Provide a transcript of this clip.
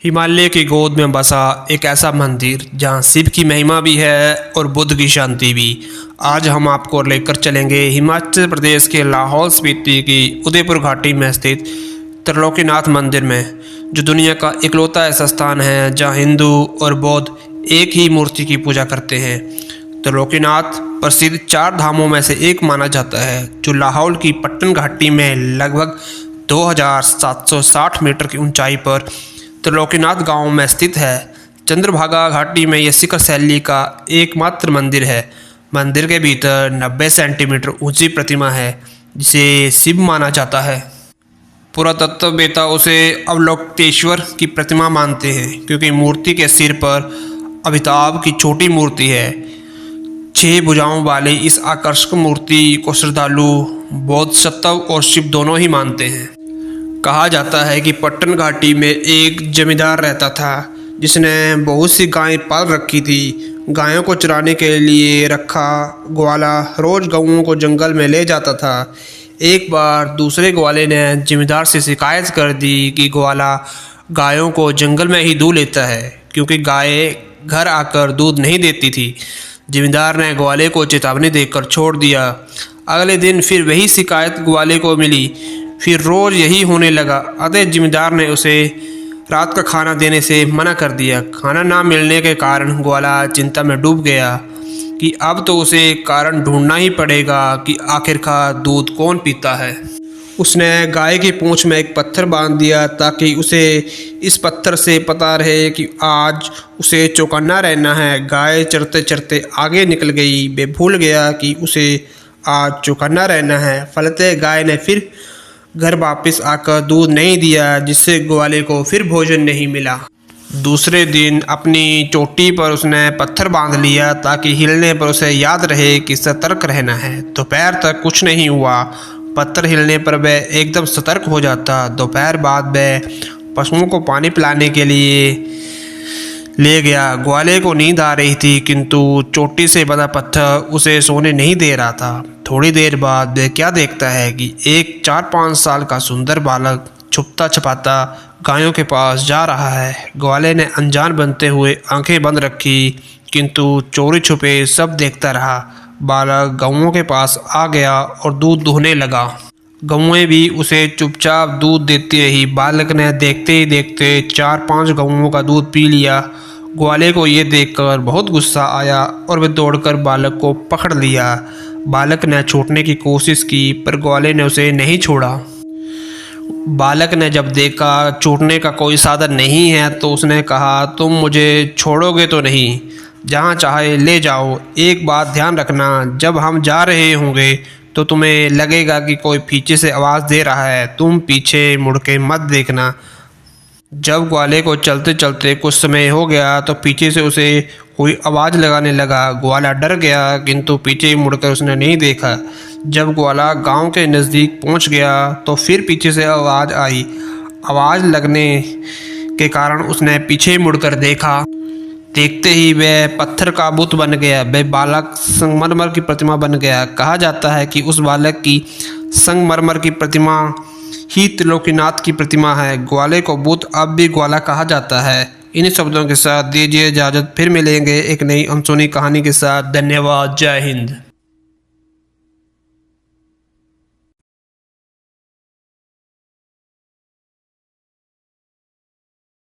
हिमालय की गोद में बसा एक ऐसा मंदिर जहां शिव की महिमा भी है और बुद्ध की शांति भी। आज हम आपको लेकर चलेंगे हिमाचल प्रदेश के लाहौल स्पीति की उदयपुर घाटी में स्थित त्रिलोकीनाथ मंदिर में, जो दुनिया का इकलौता ऐसा स्थान है जहां हिंदू और बौद्ध एक ही मूर्ति की पूजा करते हैं। त्रिलोकीनाथ प्रसिद्ध 4 धामों में से एक माना जाता है, जो लाहौल की पट्टन घाटी में लगभग 2760 मीटर की ऊंचाई पर त्रिलोकीनाथ गांव में स्थित है। चंद्रभागा घाटी में यह शिखर शैली का एकमात्र मंदिर है। मंदिर के भीतर 90 सेंटीमीटर ऊंची प्रतिमा है, जिसे शिव माना जाता है। पुरातत्ववेत्ता उसे अवलोकितेश्वर की प्रतिमा मानते हैं, क्योंकि मूर्ति के सिर पर अमिताभ की छोटी मूर्ति है। 6 भुजाओं वाली इस आकर्षक मूर्ति को श्रद्धालु बौद्ध शतव और शिव दोनों ही मानते हैं। कहा जाता है कि पट्टन घाटी में एक जमींदार रहता था, जिसने बहुत सी गायें पाल रखी थी। गायों को चराने के लिए रखा ग्वाला रोज गऊओं को जंगल में ले जाता था। एक बार दूसरे ग्वाले ने जमींदार से शिकायत कर दी कि ग्वाला गायों को जंगल में ही दूध लेता है, क्योंकि गायें घर आकर दूध नहीं देती थी। जमींदार ने ग्वाले को चेतावनी देकर छोड़ दिया। अगले दिन फिर वही शिकायत ग्वाले को मिली। फिर रोज़ यही होने लगा। अतः जमींदार ने उसे रात का खाना देने से मना कर दिया। खाना ना मिलने के कारण ग्वाला चिंता में डूब गया कि अब तो उसे कारण ढूंढना ही पड़ेगा कि आखिरकार दूध कौन पीता है। उसने गाय की पूंछ में एक पत्थर बांध दिया, ताकि उसे इस पत्थर से पता रहे कि आज उसे चौकन्ना रहना है। गाय चरते चरते आगे निकल गई। वे भूल गया कि उसे आज चौकन्ना रहना है। फलतः गाय ने फिर घर वापस आकर दूध नहीं दिया, जिससे ग्वाले को फिर भोजन नहीं मिला। दूसरे दिन अपनी चोटी पर उसने पत्थर बांध लिया, ताकि हिलने पर उसे याद रहे कि सतर्क रहना है। दोपहर तक कुछ नहीं हुआ। पत्थर हिलने पर वह एकदम सतर्क हो जाता। दोपहर बाद वह पशुओं को पानी पिलाने के लिए ले गया। ग्वाले को नींद आ रही थी, किंतु चोटी से बंधा पत्थर उसे सोने नहीं दे रहा था। थोड़ी देर बाद वह क्या देखता है कि एक 4-5 साल का सुंदर बालक छुपता छुपाता गायों के पास जा रहा है। ग्वाले ने अनजान बनते हुए आंखें बंद रखी, किंतु चोरी छुपे सब देखता रहा। बालक गऊओं के पास आ गया और दूध दूहने लगा। गऊएं भी उसे चुपचाप दूध देती रही। बालक ने देखते ही देखते 4-5 गऊओं का दूध पी लिया। ग्वाले को ये देखकर बहुत गुस्सा आया और वह दौड़कर बालक को पकड़ लिया। बालक ने छूटने की कोशिश की, पर ग्वाले ने उसे नहीं छोड़ा। बालक ने जब देखा छूटने का कोई साधन नहीं है, तो उसने कहा, तुम मुझे छोड़ोगे तो नहीं? जहाँ चाहे ले जाओ। एक बात ध्यान रखना, जब हम जा रहे होंगे तो तुम्हें लगेगा कि कोई पीछे से आवाज़ दे रहा है। तुम पीछे मुड़ के मत देखना। जब ग्वाले को चलते चलते कुछ समय हो गया, तो पीछे से उसे कोई आवाज़ लगाने लगा। ग्वाला डर गया, किंतु पीछे मुड़कर उसने नहीं देखा। जब ग्वाला गांव के नज़दीक पहुंच गया, तो फिर पीछे से आवाज़ आई। आवाज़ लगने के कारण उसने पीछे मुड़कर देखा। देखते ही वह पत्थर का बुत बन गया। वह बालक संगमरमर की प्रतिमा बन गया। कहा जाता है कि उस बालक की संगमरमर की प्रतिमा ही त्रिलोकीनाथ की प्रतिमा है। ग्वाले को बुत अब भी ग्वाला कहा जाता है। इन शब्दों के साथ दीजिए इजाज़त। फिर मिलेंगे एक नई अनसुनी कहानी के साथ। धन्यवाद। जय हिंद।